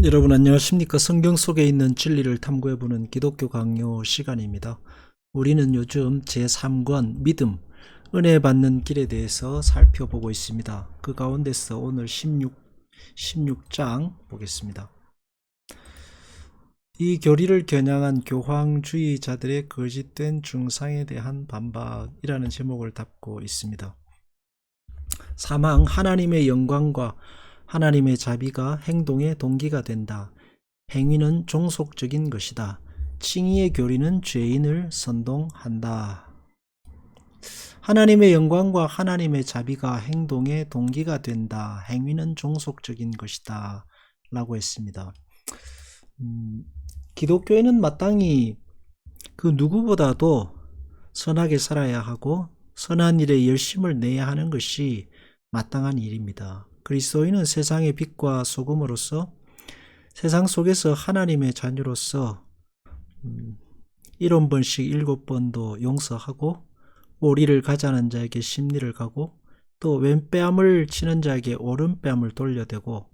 여러분 안녕하십니까? 성경 속에 있는 진리를 탐구해보는 기독교 강요 시간입니다. 우리는 요즘 제3권 믿음, 은혜 받는 길에 대해서 살펴보고 있습니다. 그 가운데서 오늘 16장 보겠습니다. 이 교리를 겨냥한 교황주의자들의 거짓된 중상에 대한 반박이라는 제목을 담고 있습니다. 사망, 하나님의 영광과 하나님의 자비가 행동의 동기가 된다. 행위는 종속적인 것이다. 칭의의 교리는 죄인을 선동한다. 하나님의 영광과 하나님의 자비가 행동의 동기가 된다. 행위는 종속적인 것이다. 라고 했습니다. 기독교에는 마땅히 그 누구보다도 선하게 살아야 하고 선한 일에 열심을 내야 하는 것이 마땅한 일입니다. 그리스도인은 세상의 빛과 소금으로서 세상 속에서 하나님의 자녀로서 7번씩 7번도 용서하고 오리를 가자는 자에게 심리를 가고 또 왼뺨을 치는 자에게 오른뺨을 돌려대고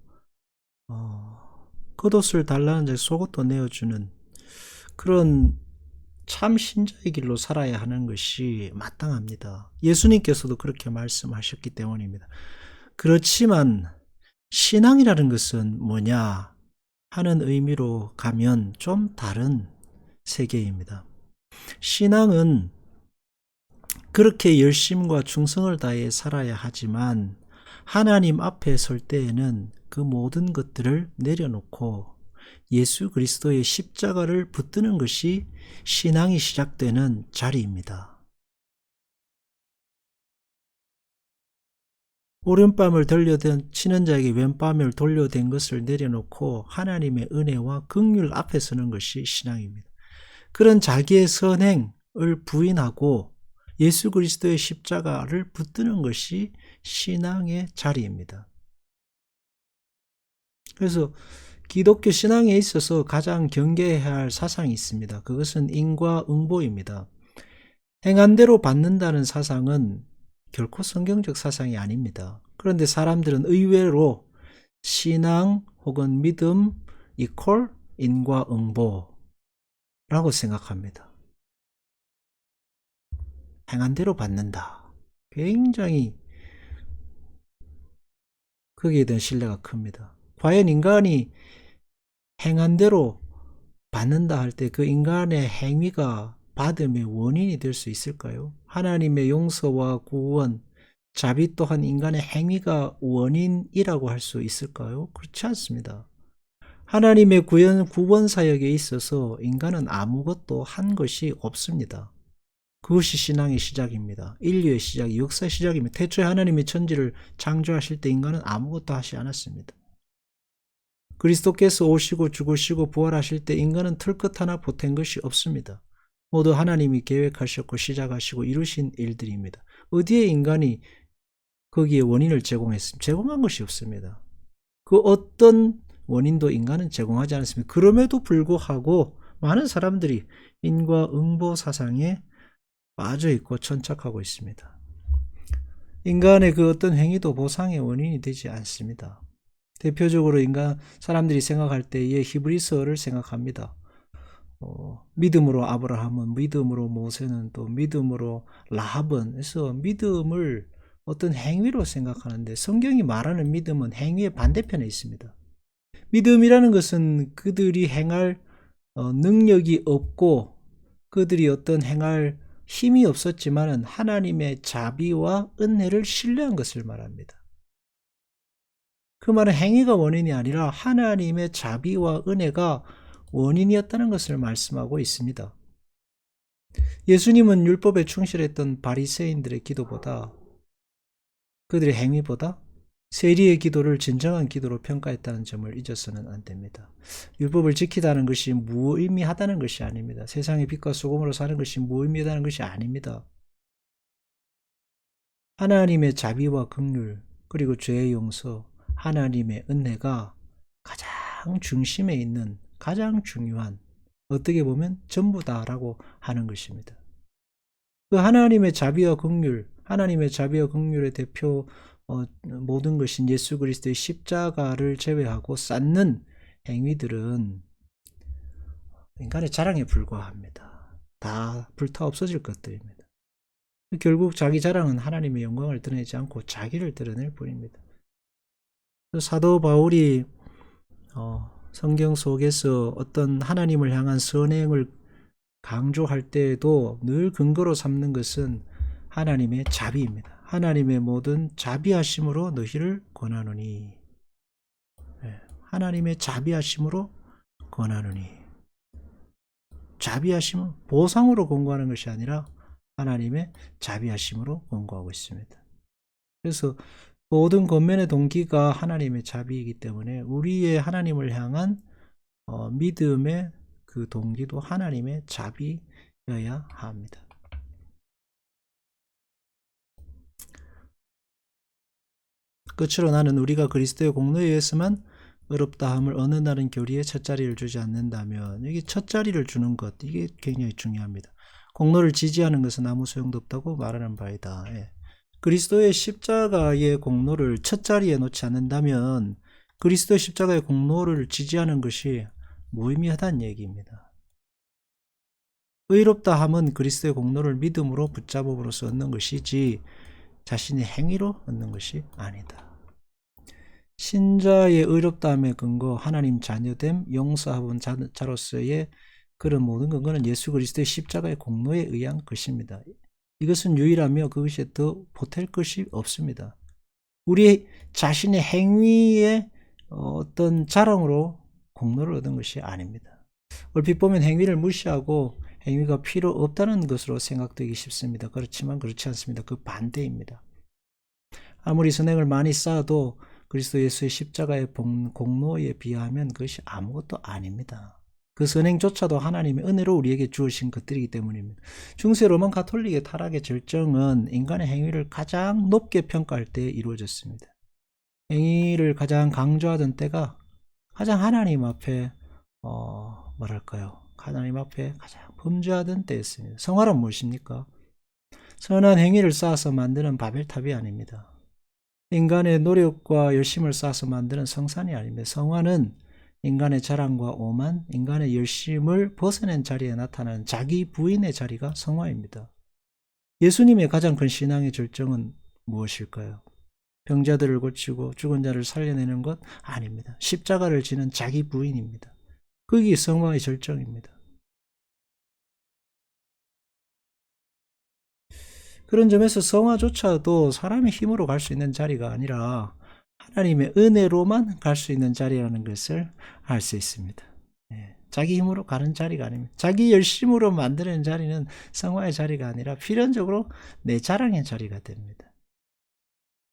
겉옷을 달라는 자에게 속옷도 내어주는 그런 참 신자의 길로 살아야 하는 것이 마땅합니다. 예수님께서도 그렇게 말씀하셨기 때문입니다. 그렇지만 신앙이라는 것은 뭐냐 하는 의미로 가면 좀 다른 세계입니다. 신앙은 그렇게 열심과 충성을 다해 살아야 하지만 하나님 앞에 설 때에는 그 모든 것들을 내려놓고 예수 그리스도의 십자가를 붙드는 것이 신앙이 시작되는 자리입니다. 오른뺨을 치는 자에게 왼뺨을 돌려댄 것을 내려놓고 하나님의 은혜와 긍휼 앞에 서는 것이 신앙입니다. 그런 자기의 선행을 부인하고 예수 그리스도의 십자가를 붙드는 것이 신앙의 자리입니다. 그래서 기독교 신앙에 있어서 가장 경계해야 할 사상이 있습니다. 그것은 인과응보입니다. 행한 대로 받는다는 사상은 결코 성경적 사상이 아닙니다. 그런데 사람들은 의외로 신앙 혹은 믿음 이퀄 인과응보라고 생각합니다. 행한 대로 받는다. 굉장히 거기에 대한 신뢰가 큽니다. 과연 인간이 행한 대로 받는다 할 때 그 인간의 행위가 받음의 원인이 될 수 있을까요? 하나님의 용서와 구원, 자비 또한 인간의 행위가 원인이라고 할 수 있을까요? 그렇지 않습니다. 하나님의 구원 사역에 있어서 인간은 아무것도 한 것이 없습니다. 그것이 신앙의 시작입니다. 인류의 시작, 역사의 시작입니다. 태초에 하나님이 천지를 창조하실 때 인간은 아무것도 하지 않았습니다. 그리스도께서 오시고 죽으시고 부활하실 때 인간은 털끝 하나 보탠 것이 없습니다. 모두 하나님이 계획하셨고 시작하시고 이루신 일들입니다. 어디에 인간이 거기에 원인을 제공했습니까? 제공한 것이 없습니다. 그 어떤 원인도 인간은 제공하지 않았습니다. 그럼에도 불구하고 많은 사람들이 인과응보 사상에 빠져 있고 천착하고 있습니다. 인간의 그 어떤 행위도 보상의 원인이 되지 않습니다. 대표적으로 사람들이 생각할 때에 히브리서를 생각합니다. 믿음으로 아브라함은, 믿음으로 모세는, 또 믿음으로 라합은, 그래서 믿음을 어떤 행위로 생각하는데 성경이 말하는 믿음은 행위의 반대편에 있습니다. 믿음이라는 것은 그들이 행할 능력이 없고 그들이 어떤 행할 힘이 없었지만 하나님의 자비와 은혜를 신뢰한 것을 말합니다. 그 말은 행위가 원인이 아니라 하나님의 자비와 은혜가 원인이었다는 것을 말씀하고 있습니다. 예수님은 율법에 충실했던 바리새인들의 기도보다 그들의 행위보다 세리의 기도를 진정한 기도로 평가했다는 점을 잊어서는 안 됩니다. 율법을 지키다는 것이 무의미하다는 것이 아닙니다. 세상의 빛과 소금으로 사는 것이 무의미하다는 것이 아닙니다. 하나님의 자비와 긍휼 그리고 죄의 용서, 하나님의 은혜가 가장 중심에 있는 가장 중요한 어떻게 보면 전부다라고 하는 것입니다. 그 하나님의 자비와 긍휼, 하나님의 자비와 긍휼의 대표 모든 것인 예수 그리스도의 십자가를 제외하고 쌓는 행위들은 인간의 자랑에 불과합니다. 다 불타 없어질 것들입니다. 결국 자기 자랑은 하나님의 영광을 드러내지 않고 자기를 드러낼 뿐입니다. 사도 바울이 성경 속에서 어떤 하나님을 향한 선행을 강조할 때에도 늘 근거로 삼는 것은 하나님의 자비입니다. 하나님의 모든 자비하심으로 너희를 권하노니. 하나님의 자비하심으로 권하노니. 자비하심은 보상으로 권고하는 것이 아니라 하나님의 자비하심으로 권고하고 있습니다. 그래서 모든 권면의 동기가 하나님의 자비이기 때문에 우리의 하나님을 향한 믿음의 그 동기도 하나님의 자비여야 합니다. 끝으로 나는 우리가 그리스도의 공로에 의해서만 의롭다함을 얻는다는 교리에 첫자리를 주지 않는다면, 이게 첫자리를 주는 것, 이게 굉장히 중요합니다. 공로를 지지하는 것은 아무 소용도 없다고 말하는 바이다. 그리스도의 십자가의 공로를 첫자리에 놓지 않는다면 그리스도의 십자가의 공로를 지지하는 것이 무의미하다는 얘기입니다. 의롭다함은 그리스도의 공로를 믿음으로 붙잡음으로써 얻는 것이지 자신의 행위로 얻는 것이 아니다. 신자의 의롭다함의 근거, 하나님 자녀됨, 용서하본 자로서의 그런 모든 근거는 예수 그리스도의 십자가의 공로에 의한 것입니다. 이것은 유일하며 그것이 더 보탤 것이 없습니다. 우리 자신의 행위의 어떤 자랑으로 공로를 얻은 것이 아닙니다. 얼핏 보면 행위를 무시하고 행위가 필요 없다는 것으로 생각되기 쉽습니다. 그렇지만 그렇지 않습니다. 그 반대입니다. 아무리 선행을 많이 쌓아도 그리스도 예수의 십자가의 공로에 비하면 그것이 아무것도 아닙니다. 그 선행조차도 하나님의 은혜로 우리에게 주어진 것들이기 때문입니다. 중세 로만 가톨릭의 타락의 절정은 인간의 행위를 가장 높게 평가할 때 이루어졌습니다. 행위를 가장 강조하던 때가 가장 하나님 앞에 하나님 앞에 가장 범죄하던 때였습니다. 성화란 무엇입니까? 선한 행위를 쌓아서 만드는 바벨탑이 아닙니다. 인간의 노력과 열심을 쌓아서 만드는 성산이 아닙니다. 성화는 인간의 자랑과 오만, 인간의 열심을 벗어낸 자리에 나타나는 자기 부인의 자리가 성화입니다. 예수님의 가장 큰 신앙의 절정은 무엇일까요? 병자들을 고치고 죽은 자를 살려내는 것? 아닙니다. 십자가를 지는 자기 부인입니다. 그게 성화의 절정입니다. 그런 점에서 성화조차도 사람의 힘으로 갈 수 있는 자리가 아니라 하나님의 은혜로만 갈 수 있는 자리라는 것을 알 수 있습니다. 자기 힘으로 가는 자리가 아닙니다. 자기 열심으로 만드는 자리는 성화의 자리가 아니라 필연적으로 내 자랑의 자리가 됩니다.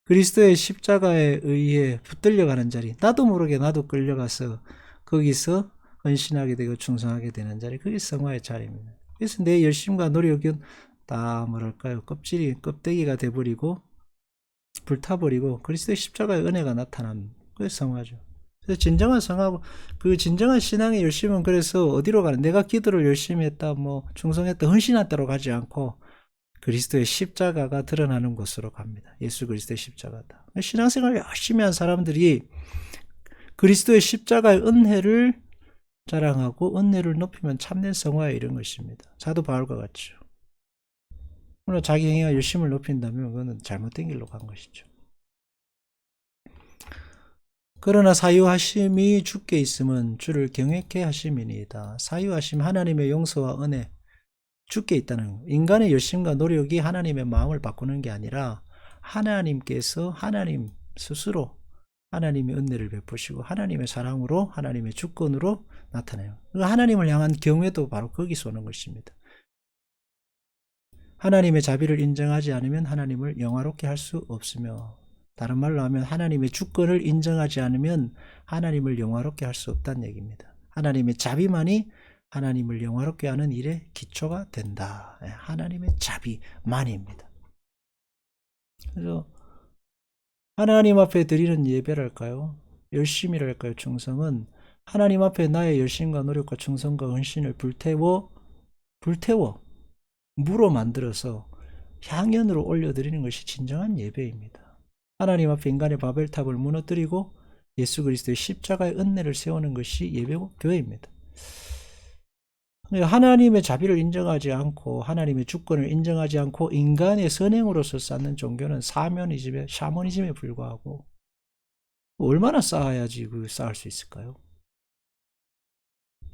그리스도의 십자가에 의해 붙들려가는 자리, 나도 모르게 나도 끌려가서 거기서 헌신하게 되고 충성하게 되는 자리, 그게 성화의 자리입니다. 그래서 내 열심과 노력은 다 껍데기가 돼버리고 불타버리고 그리스도의 십자가의 은혜가 나타난 그게 성화죠. 그래서 진정한 성화고 그 진정한 신앙의 열심은 그래서 어디로 가는, 내가 기도를 열심히 했다, 충성했다, 헌신했다로 가지 않고 그리스도의 십자가가 드러나는 곳으로 갑니다. 예수 그리스도의 십자가다. 신앙생활 열심히 한 사람들이 그리스도의 십자가의 은혜를 자랑하고 은혜를 높이면 참된 성화에 이른 것입니다. 사도 바울과 같죠. 물론 자기 행위가 열심을 높인다면 그거는 잘못된 길로 간 것이죠. 그러나 사유하심이 주께 있음은 주를 경외케 하심이니이다. 사유하심, 하나님의 용서와 은혜, 주께 있다는, 인간의 열심과 노력이 하나님의 마음을 바꾸는 게 아니라 하나님께서 하나님 스스로 하나님의 은혜를 베푸시고 하나님의 사랑으로 하나님의 주권으로 나타나요. 하나님을 향한 경외도 바로 거기서 오는 것입니다. 하나님의 자비를 인정하지 않으면 하나님을 영화롭게 할 수 없으며, 다른 말로 하면 하나님의 주권을 인정하지 않으면 하나님을 영화롭게 할 수 없다는 얘기입니다. 하나님의 자비만이 하나님을 영화롭게 하는 일의 기초가 된다. 하나님의 자비만입니다. 그래서 하나님 앞에 드리는 예배랄까요? 열심이랄까요? 충성은 하나님 앞에 나의 열심과 노력과 충성과 헌신을 불태워 무로 만들어서 향연으로 올려드리는 것이 진정한 예배입니다. 하나님 앞에 인간의 바벨탑을 무너뜨리고 예수 그리스도의 십자가의 은혜를 세우는 것이 예배고 교회입니다. 하나님의 자비를 인정하지 않고 하나님의 주권을 인정하지 않고 인간의 선행으로서 쌓는 종교는 사면이즘에 샤머니즘에 불과하고 얼마나 쌓아야지 쌓을 수 있을까요?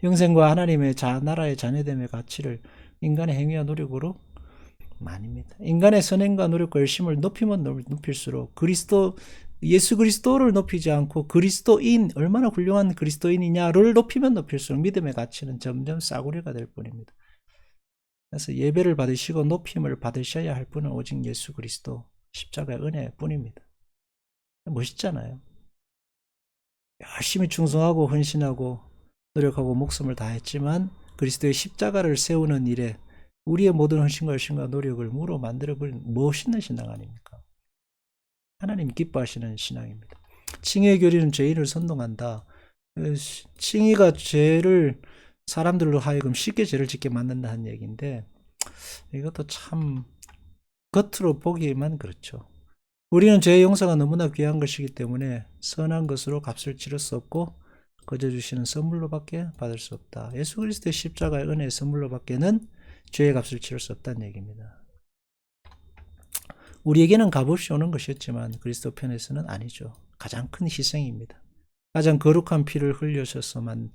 영생과 하나님의 나라의 자녀됨의 가치를 인간의 행위와 노력으로 아닙니다. 인간의 선행과 노력과 열심을 높이면 높일수록 예수 그리스도를 높이지 않고 그리스도인, 얼마나 훌륭한 그리스도인이냐를 높이면 높일수록 믿음의 가치는 점점 싸구려가 될 뿐입니다. 그래서 예배를 받으시고 높임을 받으셔야 할 분은 오직 예수 그리스도 십자가의 은혜뿐입니다. 멋있잖아요. 열심히 충성하고 헌신하고 노력하고 목숨을 다했지만 그리스도의 십자가를 세우는 일에 우리의 모든 헌신과 열심과 노력을 무로 만들어버린 멋있는 신앙 아닙니까? 하나님 기뻐하시는 신앙입니다. 칭의의 교리는 죄인을 선동한다. 칭의가 사람들로 하여금 쉽게 죄를 짓게 만든다는 얘기인데 이것도 참 겉으로 보기에만 그렇죠. 우리는 죄의 용서가 너무나 귀한 것이기 때문에 선한 것으로 값을 치를 수 없고 거저 주시는 선물로밖에 받을 수 없다. 예수 그리스도의 십자가의 은혜의 선물로밖에는 죄의 값을 치를 수 없다는 얘기입니다. 우리에게는 값없이 오는 것이었지만 그리스도 편에서는 아니죠. 가장 큰 희생입니다. 가장 거룩한 피를 흘려셔서만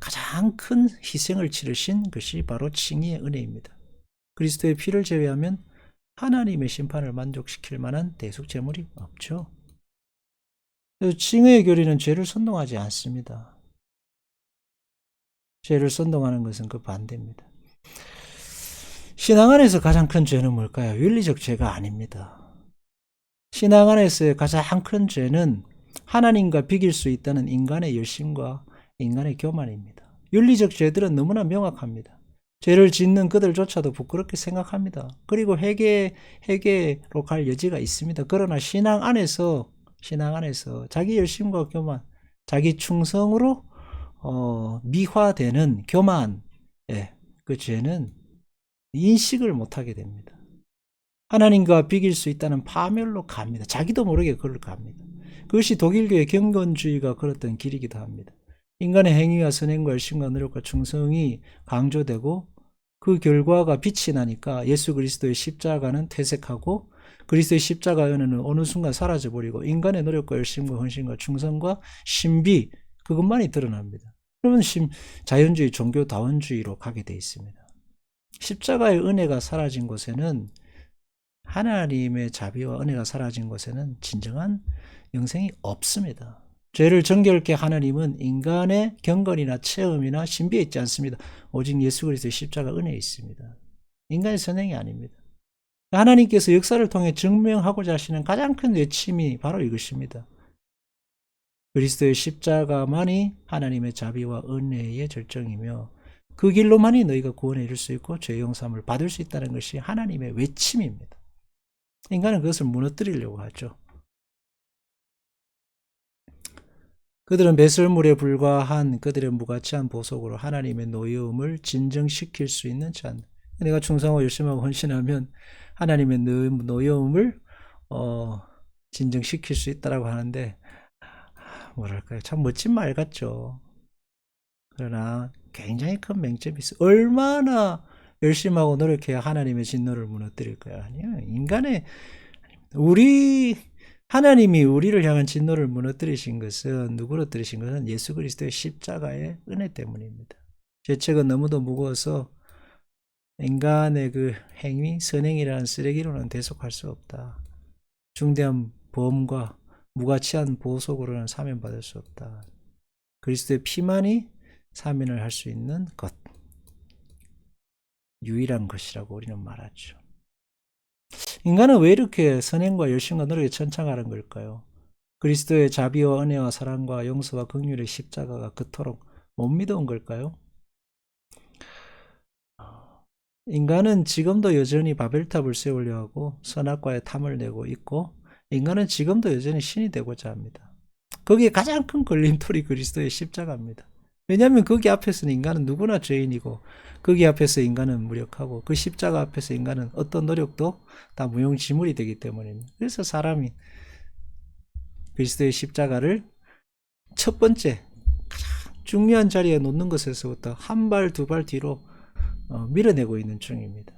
가장 큰 희생을 치르신 것이 바로 칭의의 은혜입니다. 그리스도의 피를 제외하면 하나님의 심판을 만족시킬 만한 대속제물이 없죠. 칭의의 교리는 죄를 선동하지 않습니다. 죄를 선동하는 것은 그 반대입니다. 신앙 안에서 가장 큰 죄는 뭘까요? 윤리적 죄가 아닙니다. 신앙 안에서의 가장 큰 죄는 하나님과 비길 수 있다는 인간의 열심과 인간의 교만입니다. 윤리적 죄들은 너무나 명확합니다. 죄를 짓는 그들조차도 부끄럽게 생각합니다. 그리고 회개로 갈 여지가 있습니다. 그러나 신앙 안에서 자기 열심과 교만, 자기 충성으로 미화되는 교만, 그 죄는 인식을 못하게 됩니다. 하나님과 비길 수 있다는 파멸로 갑니다. 자기도 모르게 그걸 갑니다. 그것이 독일교의 경건주의가 걸었던 길이기도 합니다. 인간의 행위와 선행과 열심과 노력과 충성이 강조되고 그 결과가 빛이 나니까 예수 그리스도의 십자가는 퇴색하고 그리스도의 십자가의 은혜는 어느 순간 사라져버리고 인간의 노력과 열심과 헌신과 충성과 신비 그것만이 드러납니다. 그러면 자연주의, 종교다원주의로 가게 돼 있습니다. 십자가의 은혜가 사라진 곳에는 하나님의 자비와 은혜가 사라진 곳에는 진정한 영생이 없습니다. 죄를 정결케 하나님은 인간의 경건이나 체험이나 신비에 있지 않습니다. 오직 예수 그리스도의 십자가 은혜에 있습니다. 인간의 선행이 아닙니다. 하나님께서 역사를 통해 증명하고자 하시는 가장 큰 외침이 바로 이것입니다. 그리스도의 십자가만이 하나님의 자비와 은혜의 절정이며 그 길로만이 너희가 구원에 이를 수 있고 죄 용서함을 받을 수 있다는 것이 하나님의 외침입니다. 인간은 그것을 무너뜨리려고 하죠. 그들은 배설물에 불과한 그들의 무가치한 보석으로 하나님의 노여움을 진정시킬 수 있는 잔. 내가 충성하고 열심하고 헌신하면 하나님의 노여움을 진정시킬 수 있다라고 하는데 뭐랄까요? 참 멋진 말 같죠. 그러나 굉장히 큰 맹점이 있어요. 얼마나 열심하고 노력해야 하나님의 진노를 무너뜨릴까요? 아니요. 하나님이 우리를 향한 진노를 무너뜨리신 것은 누구로 들으신 것은 예수 그리스도의 십자가의 은혜 때문입니다. 죄책은 너무도 무거워서 인간의 그 행위, 선행이라는 쓰레기로는 대속할 수 없다. 중대한 범과 무가치한 보석으로는 사면받을 수 없다. 그리스도의 피만이 사면을 할 수 있는 것, 유일한 것이라고 우리는 말하죠. 인간은 왜 이렇게 선행과 열심과 노력에 천창하는 걸까요? 그리스도의 자비와 은혜와 사랑과 용서와 긍휼의 십자가가 그토록 못 믿어온 걸까요? 인간은 지금도 여전히 바벨탑을 세우려 하고 선악과에 탐을 내고 있고 인간은 지금도 여전히 신이 되고자 합니다. 거기에 가장 큰 걸림돌이 그리스도의 십자가입니다. 왜냐하면 거기 앞에서는 인간은 누구나 죄인이고 거기 앞에서 인간은 무력하고 그 십자가 앞에서 인간은 어떤 노력도 다 무용지물이 되기 때문입니다. 그래서 사람이 그리스도의 십자가를 첫 번째 가장 중요한 자리에 놓는 것에서부터 한 발, 두 발 뒤로 밀어내고 있는 중입니다.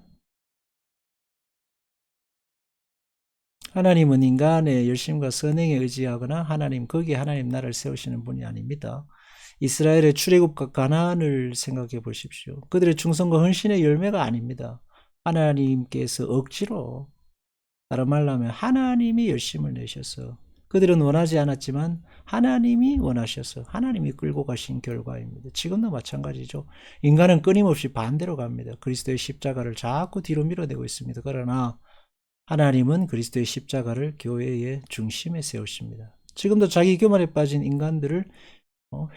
하나님은 인간의 열심과 선행에 의지하거나 거기에 하나님 나라를 세우시는 분이 아닙니다. 이스라엘의 출애굽과 가나안을 생각해 보십시오. 그들의 충성과 헌신의 열매가 아닙니다. 하나님께서 억지로, 다른 말로 하면 하나님이 열심을 내셔서, 그들은 원하지 않았지만 하나님이 원하셔서 하나님이 끌고 가신 결과입니다. 지금도 마찬가지죠. 인간은 끊임없이 반대로 갑니다. 그리스도의 십자가를 자꾸 뒤로 밀어내고 있습니다. 그러나 하나님은 그리스도의 십자가를 교회의 중심에 세우십니다. 지금도 자기 교만에 빠진 인간들을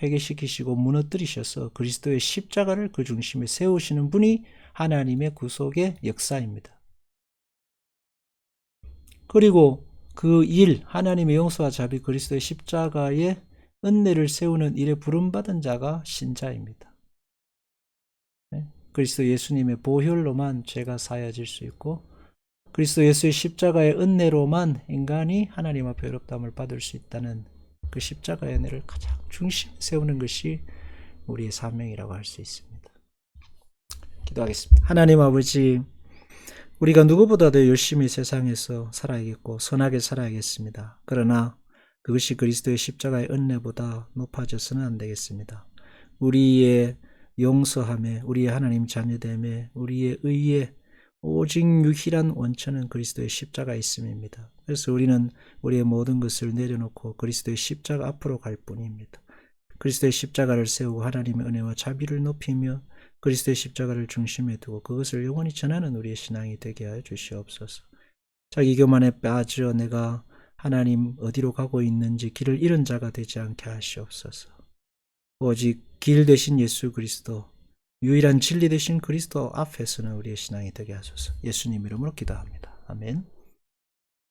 회개시키시고 무너뜨리셔서 그리스도의 십자가를 그 중심에 세우시는 분이 하나님의 구속의 역사입니다. 그리고 그 일, 하나님의 용서와 자비 그리스도의 십자가의 은혜를 세우는 일에 부름받은 자가 신자입니다. 그리스도 예수님의 보혈로만 죄가 사여질 수 있고 그리스도 예수의 십자가의 은혜로만 인간이 하나님 앞에 의롭다함을 받을 수 있다는 그 십자가의 은혜를 가장 중심에 세우는 것이 우리의 사명이라고 할 수 있습니다. 기도하겠습니다. 하나님 아버지, 우리가 누구보다도 열심히 세상에서 살아야겠고 선하게 살아야겠습니다. 그러나 그것이 그리스도의 십자가의 은혜보다 높아져서는 안 되겠습니다. 우리의 용서함에, 우리의 하나님 자녀됨에, 우리의 의에 오직 유일한 원천은 그리스도의 십자가에 있음입니다. 그래서 우리는 우리의 모든 것을 내려놓고 그리스도의 십자가 앞으로 갈 뿐입니다. 그리스도의 십자가를 세우고 하나님의 은혜와 자비를 높이며 그리스도의 십자가를 중심에 두고 그것을 영원히 전하는 우리의 신앙이 되게 하여 주시옵소서. 자기 교만에 빠져 내가 하나님 어디로 가고 있는지 길을 잃은 자가 되지 않게 하시옵소서. 오직 길 대신 예수 그리스도, 유일한 진리 되신 그리스도 앞에서는 우리의 신앙이 되게 하소서. 예수님 이름으로 기도합니다. 아멘.